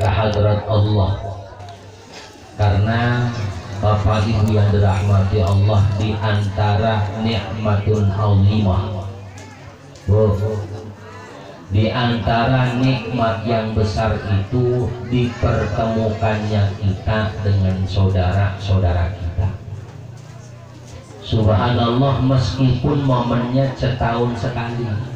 ke hadrat Allah, karena Bapak Ibu yang dirahmati Allah, di antara nikmatun azimah, di antara nikmat yang besar itu dipertemukannya kita dengan saudara-saudara kita. Subhanallah, meskipun momennya setahun sekali.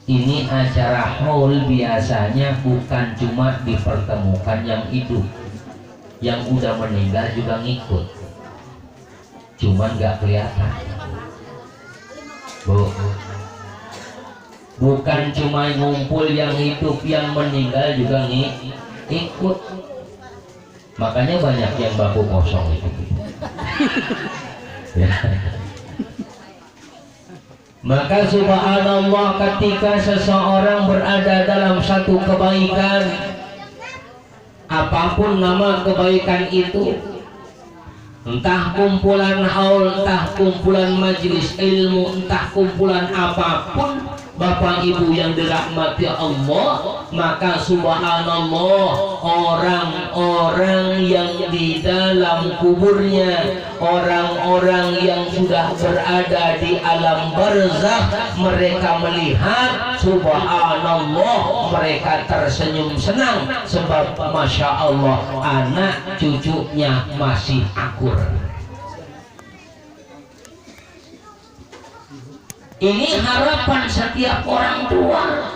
Ini acara haul biasanya bukan cuma dipertemukan yang hidup, yang udah meninggal juga ngikut, cuman gak kelihatan. Bukan cuma ngumpul yang hidup, yang meninggal juga ngikut. Makanya banyak yang baku kosong itu. Ya. Maka subhanallah, ketika seseorang berada dalam satu kebaikan, apapun nama kebaikan itu, entah kumpulan haul, entah kumpulan majelis ilmu, entah kumpulan apapun, Bapak Ibu yang dirahmati Allah, maka subhanallah, orang-orang yang di dalam kuburnya, orang-orang yang sudah berada di alam barzakh, mereka melihat subhanallah, mereka tersenyum senang, sebab masya Allah anak cucunya masih akur. Ini harapan setiap orang tua.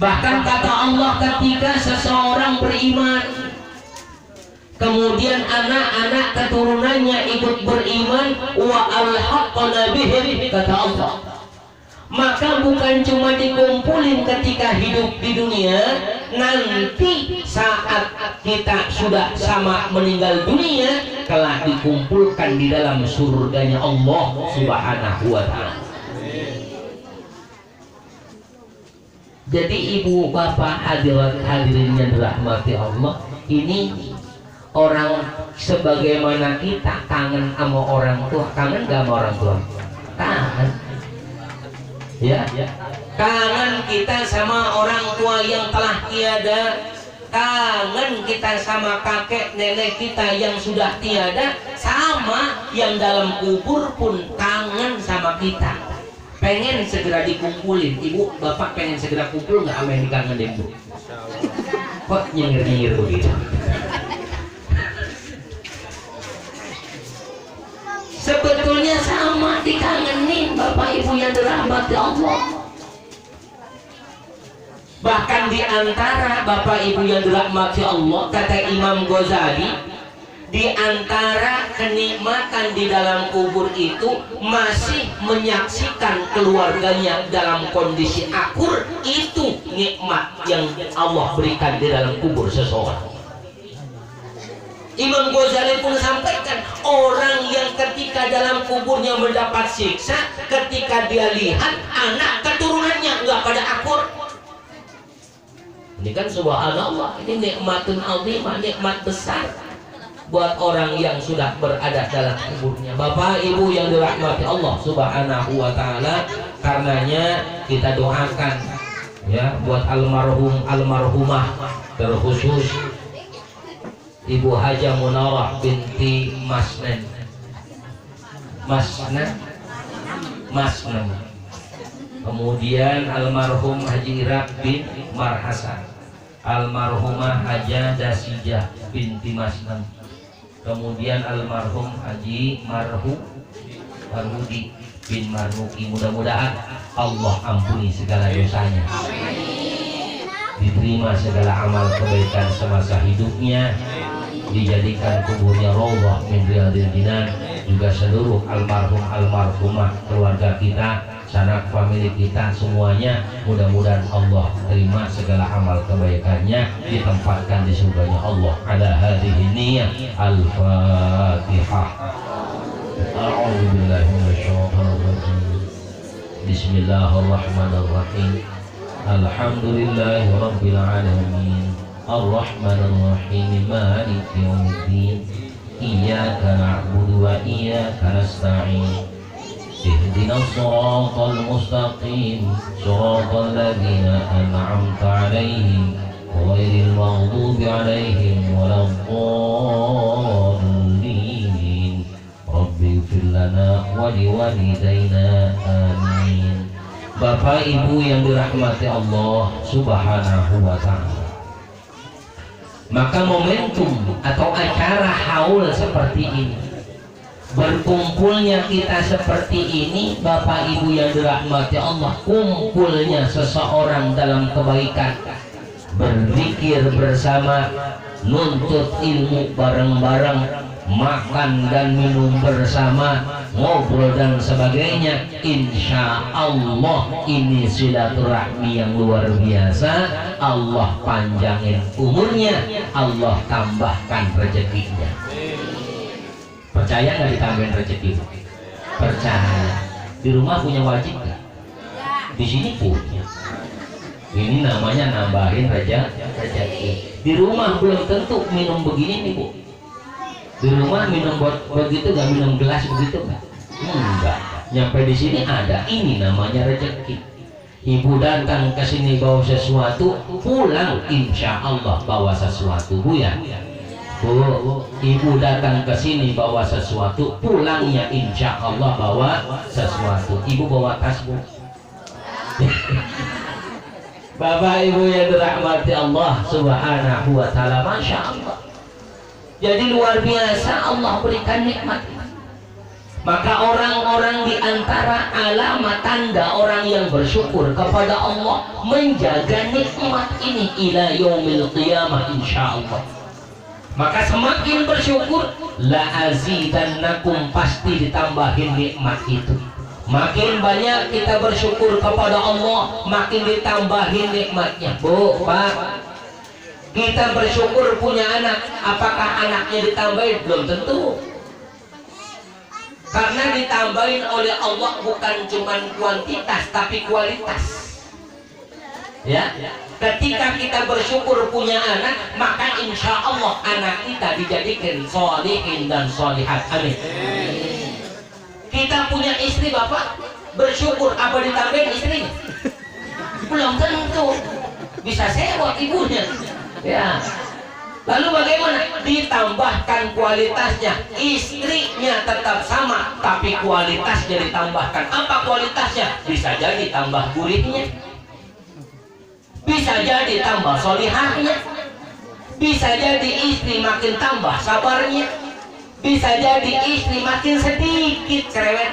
Bahkan kata Allah, ketika seseorang beriman, kemudian anak-anak keturunannya ikut beriman, wa alhaqna bihim, kata Allah, maka bukan cuma dikumpulin ketika hidup di dunia, nanti saat kita sudah sama meninggal dunia, telah dikumpulkan di dalam surganya Allah Subhanahu wa ta'ala. Jadi ibu bapak hadirin yang dirahmati Allah, ini orang sebagaimana kita kangen sama orang tua, kangen gak sama orang tua? Kangen. Ya, kangen kita sama orang tua yang telah tiada, kangen kita sama kakek nenek kita yang sudah tiada, sama yang dalam kubur pun kangen sama kita, pengen segera dikumpulin. Ibu bapak pengen segera kumpul nggak sama yang dikangenin bu? Kok nyengir-nyengir begitu? Sebetulnya sama, dikangenin Bapak Ibu yang dirahmati Allah. Bahkan di antara Bapak Ibu yang dirahmati Allah, kata Imam Ghazali, di antara kenikmatan di dalam kubur itu masih menyaksikan keluarganya dalam kondisi akur. Itu nikmat yang Allah berikan di dalam kubur seseorang. Imam Ghazali pun sampaikan, orang yang ketika dalam kuburnya mendapat siksa, ketika dia lihat anak keturunannya nggak pada akur. Ini kan subhanallah, ini nikmatun azimah, nikmat besar buat orang yang sudah berada dalam kuburnya. Bapak Ibu yang dirahmati Allah Subhanahu wa ta'ala, karenanya kita doakan ya buat almarhum almarhumah, terkhusus Ibu Haja Munarah binti Masnen, kemudian almarhum Haji Iraq bin Marhasan, almarhumah Haja Dasijah binti Masnen, kemudian almarhum Haji Marhudi bin Marmuki. Mudah-mudahan Allah ampuni segala dosanya, diterima segala amal kebaikan semasa hidupnya, dijadikan kuburnya raudhah min riyadil jinan. Juga seluruh almarhum almarhumah keluarga kita, sanak famili kita semuanya, mudah-mudahan Allah terima segala amal kebaikannya, ditempatkan di surganya Allah. Ala hadhihi niyyah al-Fatihah. A'udzubillahi minasyaitonir rajim. Bismillahirrahmanirrahim. Alhamdulillahi rabbil alamin. Ar-Rahmanir Rahim, Maliki yaumiddin. Iyyaka na'budu wa iyyaka nasta'in. ihdinas siratal mustaqim siratal ladzina an'amta 'alaihim ghairil maghdubi 'alaihim waladdallin rabbighfir lana wa liwalidayna amin. Bapak Ibu yang dirahmati Allah Subhanahu wa ta'ala, maka momentum atau acara haul seperti ini, berkumpulnya kita seperti ini, Bapak Ibu yang dirahmati Allah, kumpulnya seseorang dalam kebaikan, berzikir bersama, nuntut ilmu bareng-bareng, makan dan minum bersama, ngobrol dan sebagainya. Insya Allah ini silaturahmi yang luar biasa. Allah panjangin umurnya, Allah tambahkan rezekinya. Percaya nggak ditambahin rezeki? Percaya. Di rumah punya wajib nggak? Di sini punya. Ini namanya nambahin rezeki. Di rumah belum tentu minum begini nih Bu. Di rumah minum begitu gak, minum gelas begitu gak? Enggak. Nyampe di sini ada, ini namanya rezeki. Ibu datang ke sini bawa sesuatu, pulang insya Allah bawa sesuatu, Bu ya. Bu, ibu datang ke sini bawa sesuatu, pulangnya insya Allah bawa sesuatu. Ibu bawa tas Bu. Bapak Ibu yang dirahmati Allah Subhanahu wa ta'ala, masya Allah. Jadi luar biasa Allah berikan nikmat. Maka orang-orang di antara alamat tanda orang yang bersyukur kepada Allah, menjaga nikmat ini ila yaumil qiyamah insyaallah. Maka semakin bersyukur, la azidannakum, pasti ditambahin nikmat itu. Makin banyak kita bersyukur kepada Allah, makin ditambahin nikmatnya. Bu, Pak, kita bersyukur punya anak, apakah anaknya ditambahin? Belum tentu. Karena ditambahin oleh Allah bukan cuma kuantitas tapi kualitas. Ya, ketika kita bersyukur punya anak, maka insya Allah anak kita dijadikan sholihin dan sholihat. Amin. Kita punya istri Bapak, bersyukur apa ditambahin istrinya? Belum tentu. Bisa sewa ibunya. Ya, lalu bagaimana? Ditambahkan kualitasnya, istrinya tetap sama tapi kualitasnya ditambahkan. Apa kualitasnya? Bisa jadi tambah gurihnya, bisa jadi tambah solihahnya, bisa jadi istri makin tambah sabarnya, bisa jadi istri makin sedikit cerewet.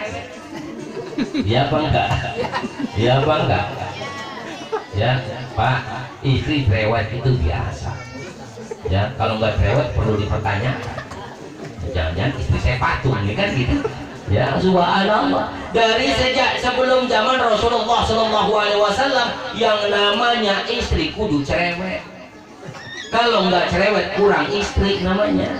Ya apa enggak? Ya apa enggak? Ya Pak, istri cerewet itu biasa. Ya, kalau nggak cerewet perlu dipertanyakan. Jangan-jangan istri saya patung, ini kan gitu. Ya, subhanallah. Dari sejak sebelum zaman Rasulullah SAW, yang namanya istri kudu cerewet. Kalau nggak cerewet kurang istri namanya.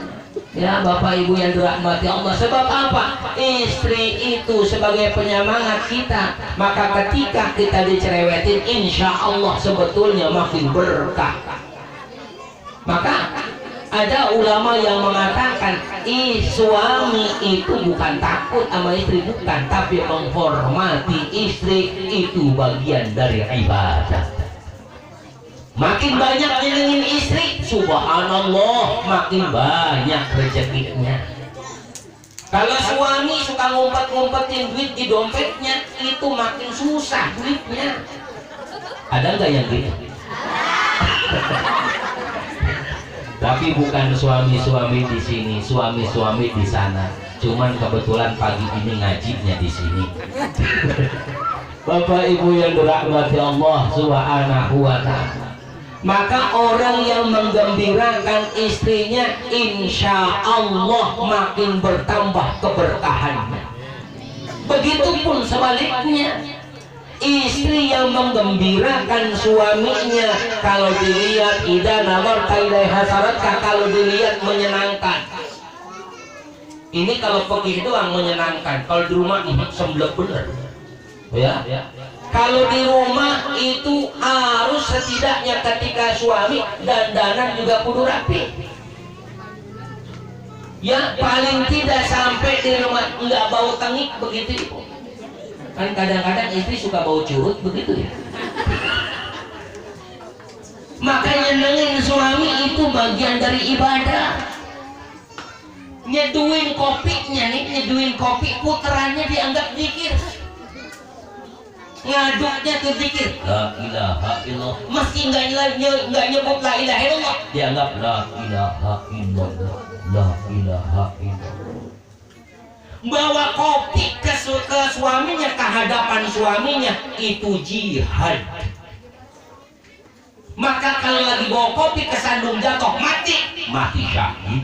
Ya, Bapak Ibu yang dirahmati Allah. Sebab apa? Istri itu sebagai penyemangat kita. Maka ketika kita dicerewetin, insya Allah sebetulnya makin berkah. Maka ada ulama yang mengatakan, suami itu bukan takut sama istri, bukan, tapi menghormati istri itu bagian dari ibadah. Makin banyak nyenengin istri, subhanallah, makin banyak rezekinya. Kalau suami suka ngumpet-ngumpetin duit di dompetnya, itu makin susah duitnya. Ada nggak yang gitu? Tapi bukan suami-suami di sini, suami-suami di sana. Cuman kebetulan pagi ini ngajinya di sini. Bapak Ibu yang dirahmati Allah Subhanahu wa ta'ala. Maka orang yang menggembirakan istrinya, insya Allah makin bertambah keberkahannya. Begitupun sebaliknya, istri yang menggembirakan suaminya, kalau dilihat idza namarta ilaiha saratka, kalau dilihat menyenangkan. Ini kalau pergi doang menyenangkan, kalau di rumah semblek bener. Ya. Kalau di rumah itu harus setidaknya ketika suami dandanan juga kudu rapi. Ya, paling tidak sampai di rumah nggak bau tengik begitu. Kan kadang-kadang istri suka bau curut begitu ya. Makanya nyenengin suami itu bagian dari ibadah. Nyeduin kopinya nih, nyeduin kopi puterannya dianggap zikir. Ngaduknya ke zikir la ilaha illallah, meski nggak nyebut la ilaha illallah dianggap la ilaha illallah, la ilaha illallah. Bawa kopi ke suaminya, ke hadapan suaminya, itu jihad. Maka kalau lagi bawa kopi kesandung jatuh mati syahid.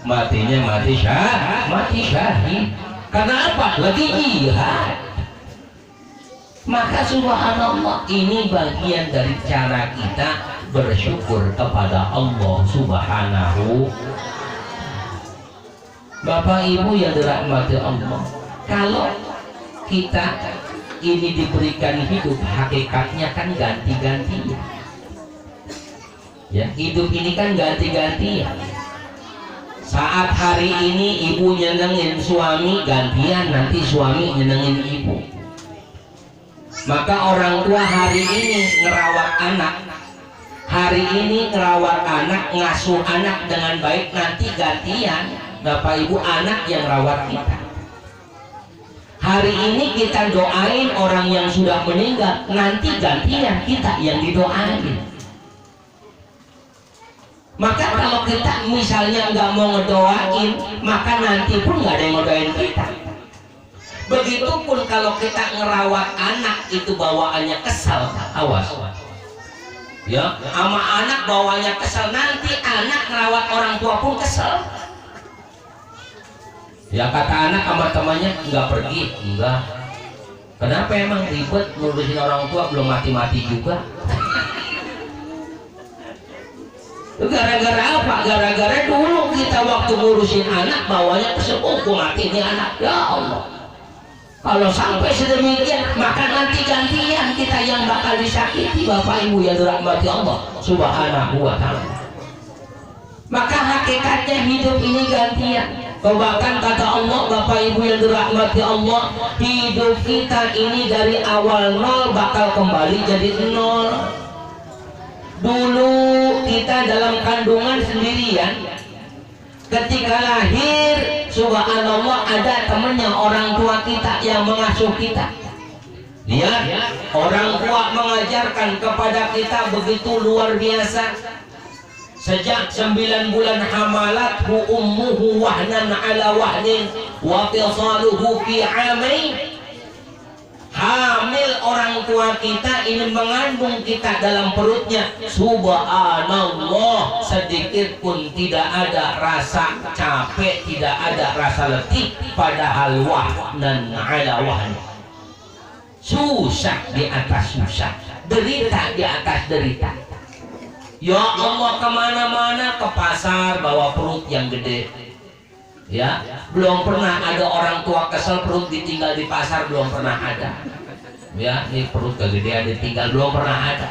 Matinya mati syahid. Karena apa? Lagi jihad. Maka subhanallah, ini bagian dari cara kita bersyukur kepada Allah Subhanahu. Bapak Ibu yang dirahmati Allah, kalau kita ini diberikan hidup, hakikatnya kan ganti-ganti ya. Hidup ini kan ganti-ganti ya. Saat hari ini ibu nyenengin suami, gantian nanti suami nyenengin ibu. Maka orang tua hari ini ngerawat anak, hari ini ngerawat anak, ngasuh anak dengan baik, nanti gantian Bapak Ibu anak yang rawat kita. Hari ini kita doain orang yang sudah meninggal, nanti gantian kita yang didoain. Maka kalau kita misalnya nggak mau ngedoain, maka nanti pun nggak ada yang ngedoain kita. Begitupun kalau kita ngerawat anak itu bawaannya kesal, awas ya, sama anak bawaannya kesal, nanti anak ngerawat orang tua pun kesal. Ya kata anak sama temannya, nggak pergi, enggak. Kenapa emang ribet ngurusin orang tua, belum mati-mati juga. Gara-gara apa? Gara-gara dulu kita waktu ngurusin anak bawanya kesel, oh mati ini anak, ya Allah. Kalau sampai sedemikian, maka nanti gantian kita yang bakal disakiti Bapak Ibu yang dirahmati Allah Subhanahu wa ta'ala. Maka hakikatnya hidup ini gantian. Bahkan kata Allah, Bapak Ibu yang dirahmati Allah, hidup kita ini dari awal nol bakal kembali jadi nol. Dulu kita dalam kandungan sendirian, ketika lahir subhanallah ada temannya orang tua kita yang mengasuh kita. Lihat, orang tua mengajarkan kepada kita begitu luar biasa. Sejak 9 bulan hamalathu ummuhu wahnan ala wahnin wa fisaluhu fi 'amain. Hamil orang tua kita ini mengandung kita dalam perutnya, subhanallah, sedikit pun tidak ada rasa capek, tidak ada rasa letih, padahal wahnan ala wahnin, susah di atas susah, derita di atas derita. Ya Allah, kemana-mana, ke pasar bawa perut yang gede. Ya, belum pernah ada orang tua kesel perut ditinggal di pasar, belum pernah ada. Ya, ini perut kegedean ditinggal, belum pernah ada.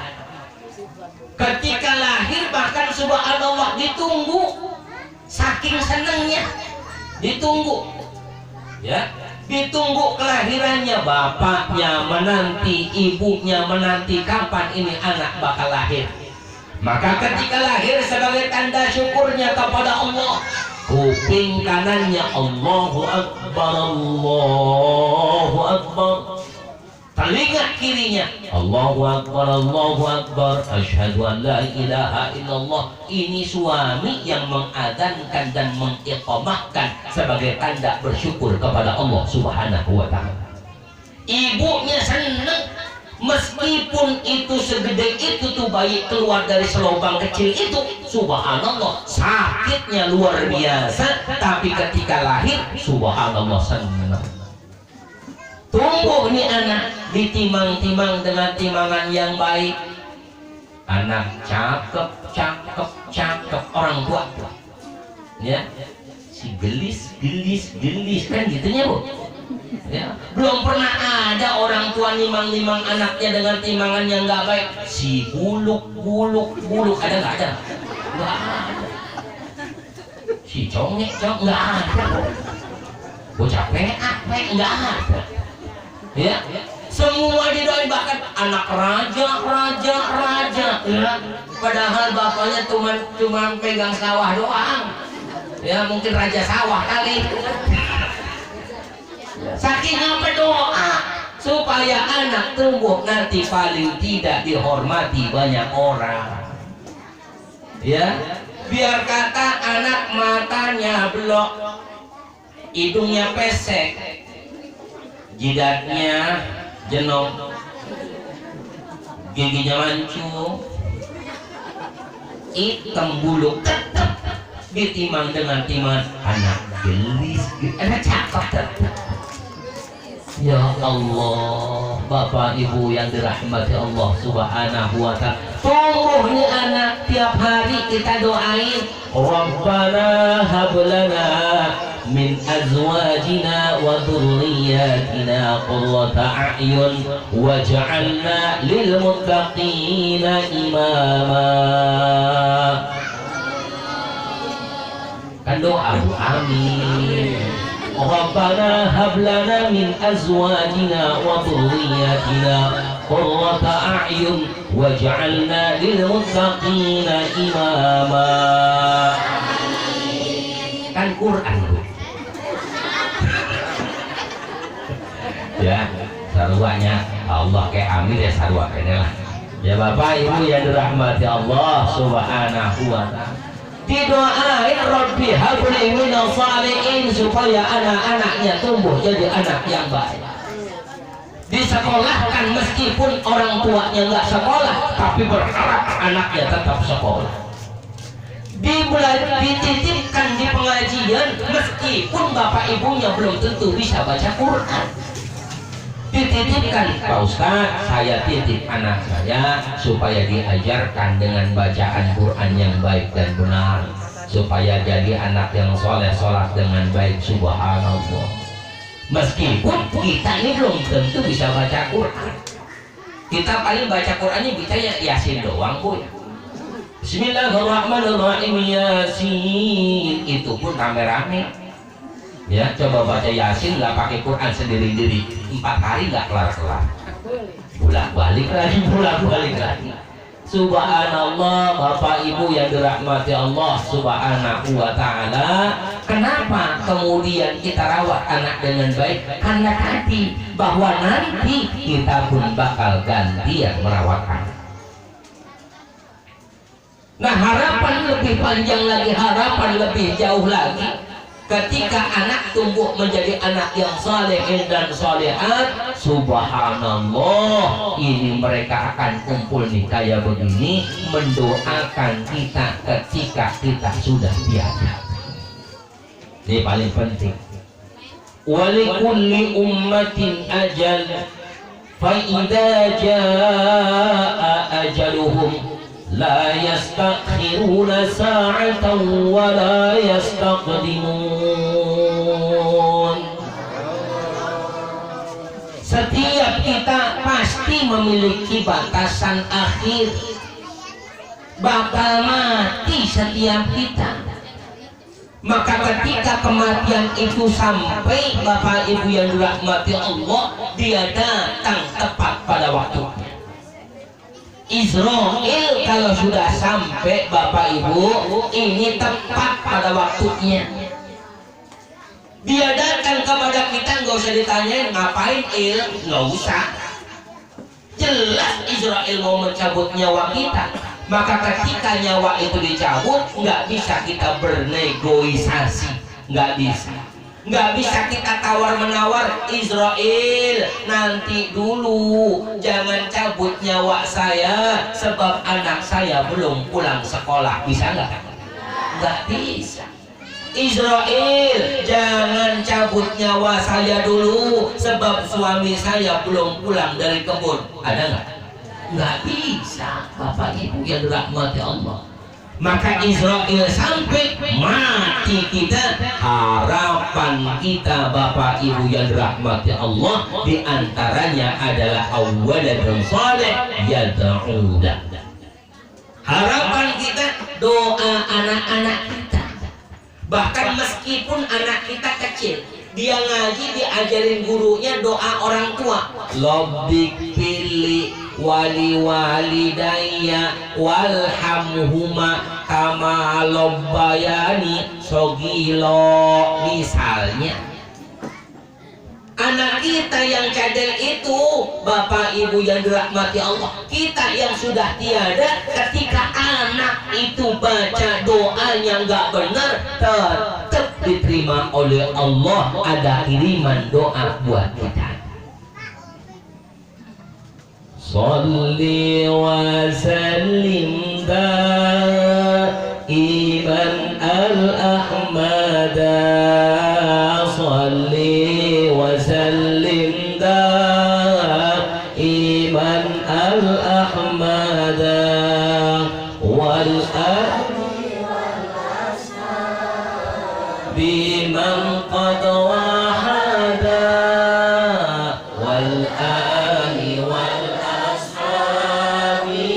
Ketika lahir bahkan subhanallah ditunggu, saking senengnya ditunggu. Ya, ditunggu kelahirannya, bapaknya menanti, ibunya menanti kapan ini anak bakal lahir. Maka ketika lahir sebagai tanda syukurnya kepada Allah, kuping kanannya Allahu Akbar, Allahu Akbar. Telinga kirinya Allahu Akbar, Allahu Akbar, asyhadu an la ilaha illallah. Ini suami yang mengadzankan dan mengiqamahkan sebagai tanda bersyukur kepada Allah Subhanahu wa ta'ala. Ibunya senang, meskipun itu segede itu tuh bayi keluar dari selubang kecil itu, subhanallah, sakitnya luar biasa, tapi ketika lahir subhanallah senang. Tumbuh nih anak, ditimang-timang dengan timangan yang baik. Anak cakep, cakep, cakep, orang tua ya, si gelis, gelis, gelis, kan gitunya Bu ya. Belum pernah ada orang tua nimang-nimang anaknya dengan timangan yang nggak baik. Si buluk, buluk, buluk, ada nggak ada? Nggak ada. Si congek, congek, nggak ada. bocah enggak ada. Ya, semua didoain, bahkan anak raja ya. Padahal bapaknya cuma pegang sawah doang. Ya, mungkin raja sawah kali. Saking berdoa supaya anak tumbuh nanti paling tidak dihormati banyak orang. Ya, biar kata anak matanya blok, hidungnya pesek, jidatnya jenong, giginya mancung, hitam bulu tetap ditimang dengan timan anak gelis, anak cakep tetap. Ya Allah, Bapak Ibu yang dirahmati Allah Subhanahu wa ta'ala, tumbuh nih anak, tiap hari kita doain, Rabbana hablana min azwajina wa dhurriyyatina qurrata a'yun waj'alna lil muttaqina imama. Kan doa, amin. Rabbana hablana min azwajina wa dhurriyyatina qurrata a'yun waj'alna lil muttaqina imama. Kan Quran ya, saruanya Allah kayak amin ya, sarua kene lah. Ya Bapak Ibu yang dirahmati Allah Subhanahu wa ta'ala, didoain Rabbi habli minal salihin supaya anak-anaknya tumbuh jadi anak yang baik. Disekolahkan meskipun orang tuanya nggak sekolah, tapi berharap anaknya tetap sekolah. Dititipkan di pengajian meskipun bapak ibunya belum tentu bisa baca Quran. Dititipkan, Pak Ustaz, saya titip anak saya supaya diajarkan dengan bacaan Quran yang baik dan benar, supaya jadi anak yang soleh, sholat dengan baik. Subhanallah, meskipun kita ini belum tentu bisa baca Quran. Kita paling baca Qurannya bisa Yasin doang, Bu. Bismillahirrahmanirrahim, Yasin, itu pun rame-rame. Ya, coba baca Yasin nggak pakai Quran sendiri-sendiri 4 hari nggak kelar-kelar, bolak-balik lagi. Subhanallah, Bapak Ibu yang dirahmati Allah Subhanahu wa ta'ala. Kenapa kemudian kita rawat anak dengan baik? Karena tadi bahwa nanti kita pun bakal gantian merawat anak. Nah, harapan lebih panjang lagi, harapan lebih jauh lagi, ketika anak tumbuh menjadi anak yang saleh dan salehat, subhanallah, ini mereka akan kumpul nih kayak begini, mendoakan kita ketika kita sudah tiada. Ini paling penting. Walikulli ummatin ajal, fa idza jaa ajaluhum la yastakhiruna sa'atan wa la yastaqdimun. Setiap kita pasti memiliki batasan akhir, bakal mati setiap kita. Maka ketika kematian itu sampai, Bapak Ibu yang dirahmati Allah, dia datang tepat pada waktunya. Israel kalau sudah sampai, Bapak Ibu, ini tepat pada waktunya. Dia datang kepada kita, nggak usah ditanyain ngapain Il, nggak usah. Jelas Israel mau mencabut nyawa kita. Maka ketika nyawa itu dicabut, nggak bisa kita bernegosiasi, nggak bisa. Nggak bisa kita tawar-menawar, Israel nanti dulu jangan cabut nyawa saya sebab anak saya belum pulang sekolah. Bisa nggak? Nggak bisa. Israel jangan cabut nyawa saya dulu sebab suami saya belum pulang dari kebun. Ada nggak? Nggak bisa, Bapak Ibu yang dirahmati Allah. Maka Israel sampai, mati kita. Harapan kita, Bapak Ibu yang dirahmati Allah, diantaranya adalah awaladun saleh yad'ulah. Harapan kita doa anak-anak kita. Bahkan meskipun anak kita kecil, Dia ngaji diajarin gurunya doa orang tua. Lobbik pilih wali walidayya walhamhuma kama lobbayani sogilo. Misalnya anak kita yang cadel itu, Bapak Ibu yang dirahmati Allah, kita yang sudah tiada, ketika anak itu baca doanya nggak benar, tetap diterima oleh Allah, ada kiriman doa buat kita. Sholli wa sallim daiman al-ahmada, sholli wa sallim daiman al-ahmada wal biman qad wahada wal ali wal ashabi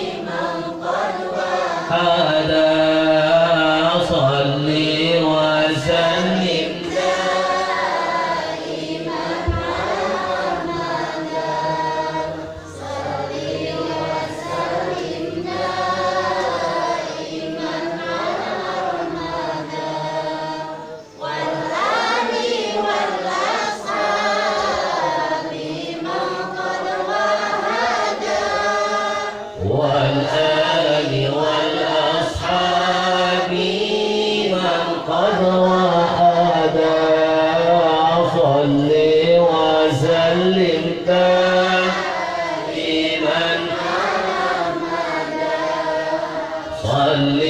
biman qad wahada sholli wa sallim daiman ahmada sholli wa sallim daiman ahmada والآل والأصحاب من قد وحدا صل وسلم دائما صل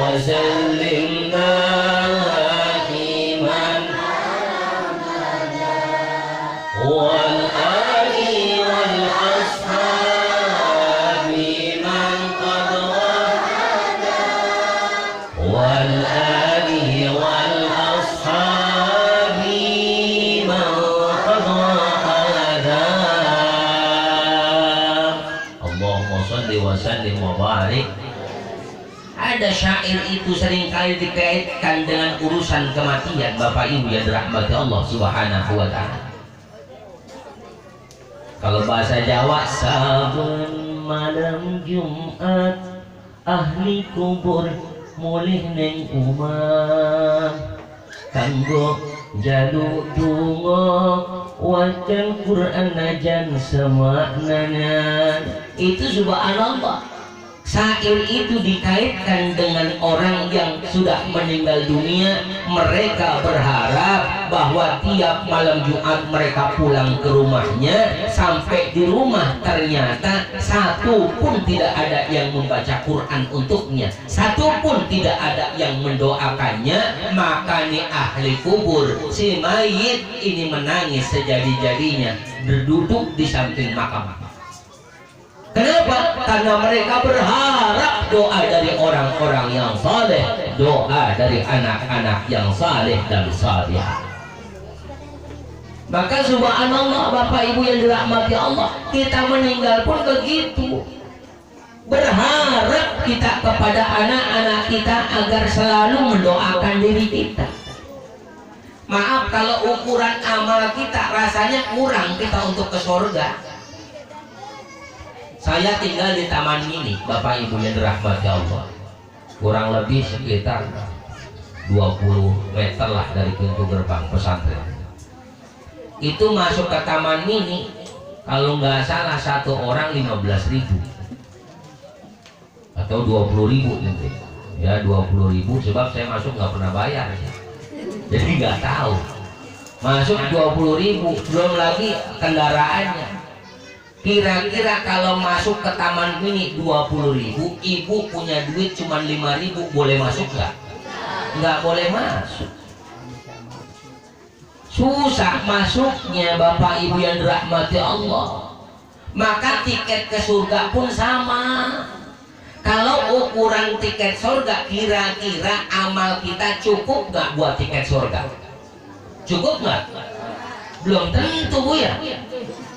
وسلم دائما والآل والأصحاب من قد وحدا والآل والأصحاب من قد وحدا اللهم صل وسلم وبارك. Ada syair itu seringkali dikaitkan dengan urusan kematian, Bapak Ibu yang dirahmati Allah Subhanahu wa ta'ala. Kalau bahasa Jawa, saben malam Jumat ahli kubur mulih neng umah kanggo jaluk donga wacan Quran najan semaknanya. Itu subhanallah. Syair itu dikaitkan dengan orang yang sudah meninggal dunia. Mereka berharap bahwa tiap malam Jumat mereka pulang ke rumahnya, sampai di rumah ternyata satu pun tidak ada yang membaca Quran untuknya, satu pun tidak ada yang mendoakannya. Maka nih ahli kubur, si mayit ini menangis sejadi-jadinya, berduduk di samping makam. Kenapa? Karena mereka berharap doa dari orang-orang yang saleh, doa dari anak-anak yang saleh dan salihah. Maka subhanallah, Bapak Ibu yang dirahmati Allah, kita meninggal pun begitu. Berharap kita kepada anak-anak kita agar selalu mendoakan diri kita. Maaf kalau ukuran amal kita rasanya kurang kita untuk ke surga. Saya tinggal di Taman Mini, Bapak Ibu yang dirahmati Allah, kurang lebih sekitar 20 meter lah dari pintu gerbang pesantren. Itu masuk ke Taman Mini, kalau nggak salah satu orang 15.000 atau 20.000 gitu. Ya 20.000, sebab saya masuk nggak pernah bayar, jadi nggak tahu. Masuk 20.000, belum lagi kendaraannya. Kira-kira kalau masuk ke Taman Mini 20.000, ibu punya duit cuma 5.000, boleh masuk nggak? Nggak boleh masuk. Susah masuknya, Bapak Ibu yang dirahmati Allah. Maka tiket ke surga pun sama. Kalau ukuran tiket surga, kira-kira amal kita cukup nggak buat tiket surga? Cukup nggak? Belum tentu, Bu ya.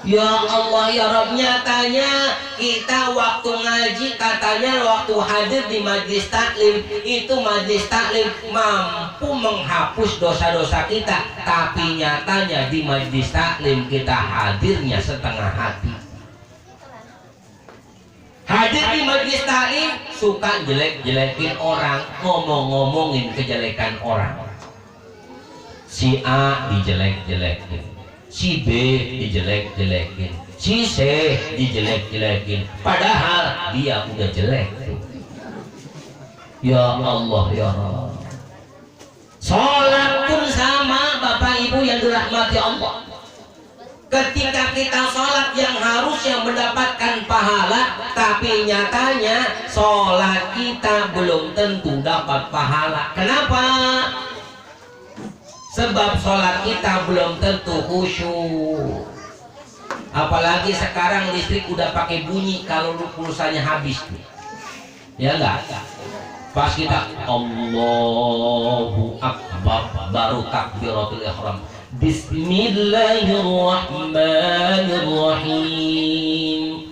Ya Allah ya Rabb, nyatanya kita waktu ngaji katanya waktu hadir di majlis taklim itu majlis taklim mampu menghapus dosa-dosa kita, tapi nyatanya di majlis taklim kita hadirnya setengah hati. Hadir di majlis taklim suka jelek-jelekin orang, ngomong-ngomongin kejelekan orang. Si A dijelek-jelekin, si B dijelek-jelekin, si C dijelek-jelekin, padahal dia udah jelek. Ya Allah ya Allah. Sholat pun sama Bapak Ibu yang dirahmati Allah. Ketika kita sholat yang harusnya mendapatkan pahala, tapi nyatanya sholat kita belum tentu dapat pahala. Kenapa? Sebab sholat kita belum tentu khusyuk. Apalagi sekarang listrik udah pakai bunyi kalau pulsanya habis tuh. Ya enggak? Pas kita Allahu Akbar baru takbiratul ihram. Bismillahirrahmanirrahim.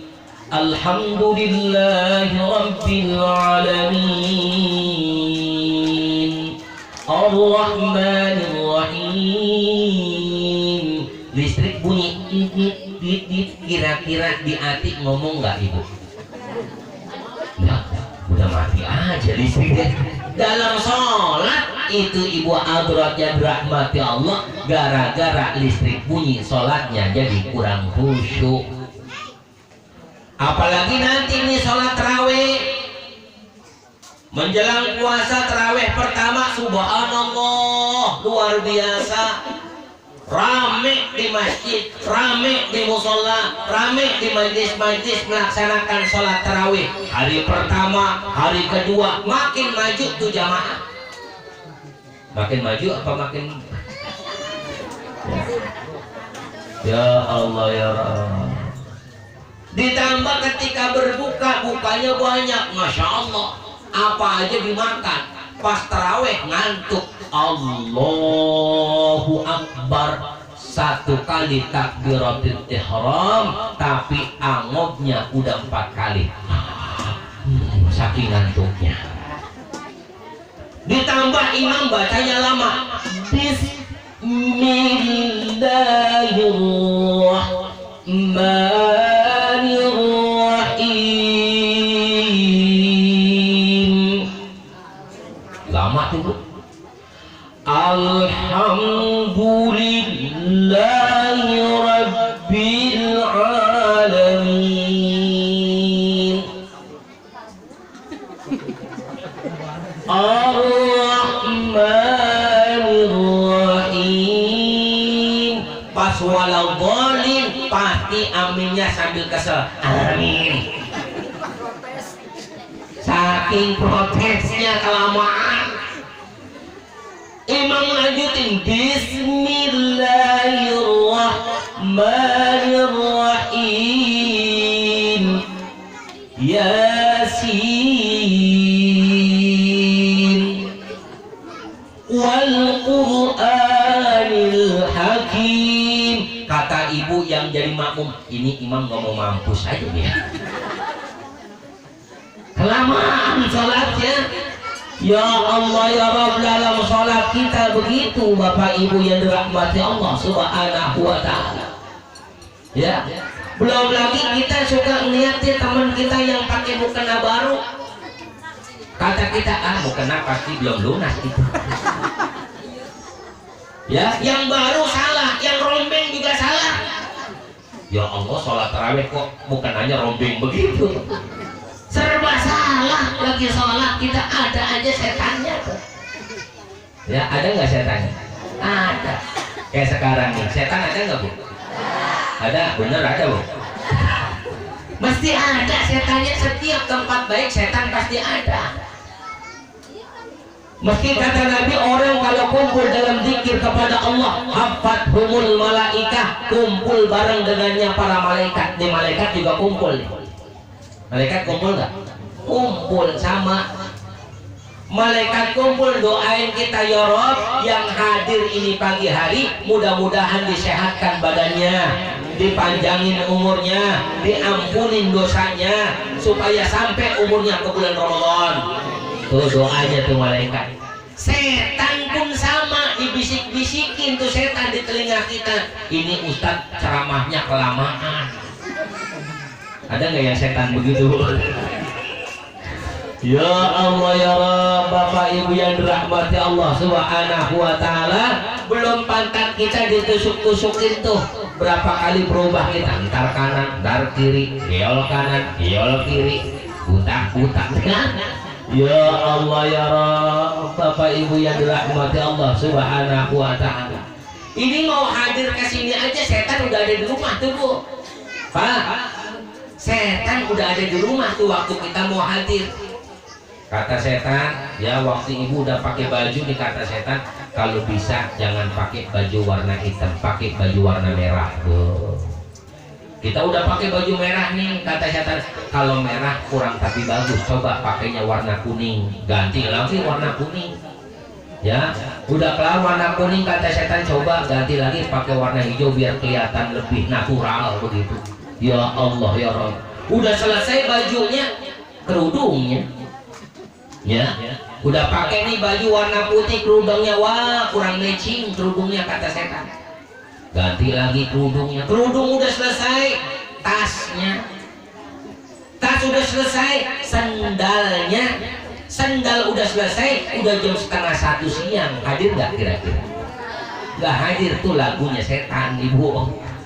Alhamdulillahi rabbil alamin. Ar-Rahmanir-Rahim. Listrik bunyi, kira-kira di hati ngomong nggak Ibu? Nah, udah mati aja listriknya. Dalam sholat itu Ibu adratnya dirahmati Allah, gara-gara listrik bunyi sholatnya jadi kurang khusyuk. Apalagi nanti ini sholat tarawih. Menjelang puasa tarawih pertama, subhanallah, luar biasa. Rame di masjid, rame di musola, rame di majlis-majlis melaksanakan sholat tarawih. Hari pertama, hari kedua, makin maju tuh jamaah. Makin maju apa makin? Ya Allah ya Allah. Ditambah ketika berbuka, bukanya banyak, masya Allah. Apa aja dimakan. Pas tarawih ngantuk, Allahu Akbar, satu kali takbiratul ihram, tapi angobnya udah 4 kali. Saking ngantuknya. Ditambah imam bacanya lama. Bismillahirrahmanirrahim. Lama tuh Bu. Alhamdulillahi rabbil alamin. Ar-Rahmanir-Rahim. Pas waladhdallin pasti aminnya sambil kesel. Amin. Saking protesnya kelamaan. Imam lanjutin Bismillahirrahmanirrahim. Yasin wal Qur'anil Hakim. Kata ibu yang jadi makmum, ini imam gak mau mampus aja dia. Kelamaan sholatnya. Ya Allah ya Rabb, dalam sholat kita begitu Bapak Ibu yang dirahmati Allah subhanahu wa ta'ala. Ya, belum lagi kita suka ngeliatin teman kita yang pakai mukena baru. Kata kita, mukena pasti belum lunas itu. Ya, yang baru salah, yang rombeng juga salah. Ya Allah, sholat tarawih kok mukenanya rombeng begitu. Serba salah, lagi sholat kita ada aja setannya tuh. Ya, ada nggak setannya? Ada. Kayak sekarang nih, setan ada nggak Bu? Ada, bener ada Bu. Mesti ada setannya, setiap tempat baik setan pasti ada. Meski kata Nabi, orang kalau kumpul dalam zikir kepada Allah, hafathumul malaikah, kumpul bareng dengannya para malaikat. Di malaikat juga kumpul. Malaikat kumpul nggak? Kumpul sama. Malaikat kumpul doain kita ya Rob yang hadir ini pagi hari, mudah-mudahan disehatkan badannya, dipanjangin umurnya, diampunin dosanya, supaya sampai umurnya ke bulan Ramadan. Tuh doanya tuh malaikat. Setan pun sama, dibisik-bisikin tuh setan di telinga kita. Ini Ustadz ceramahnya kelamaan. Ada nggak yang setan begitu? Ya Allah ya Rabb, Bapak Ibu yang dirahmati Allah Subhanahu wa taala, belum pantat kita ditusuk-tusukin tuh. Berapa kali berubah kita, ntar kanan, ntar kiri, giol kanan, giol kiri, butak-butak kan? Ya Allah ya Rabb, Bapak Ibu yang dirahmati Allah Subhanahu wa taala. Ini mau hadir ke sini aja setan udah ada di rumah tuh, Bu. Pak, setan udah ada di rumah tuh waktu kita mau hadir. Kata setan, ya waktu ibu udah pakai baju nih, kata setan, kalau bisa jangan pakai baju warna hitam, pakai baju warna merah. Tuh. Kita udah pakai baju merah nih, kata setan, kalau merah kurang tapi bagus, coba pakainya warna kuning, ganti lagi warna kuning. Ya, udah kelar warna kuning, kata setan, coba ganti lagi pakai warna hijau biar kelihatan lebih natural begitu. Ya Allah ya Rabb, udah selesai bajunya, kerudungnya. Ya, udah pakai nih baju warna putih, kerudungnya wah kurang matching kerudungnya, kata setan. Ganti lagi kerudungnya, kerudung udah selesai, tasnya, tas udah selesai, sendal udah selesai, udah jam 12:30 siang. Hadir nggak kira-kira? Nggak hadir, tuh lagunya setan, Ibu.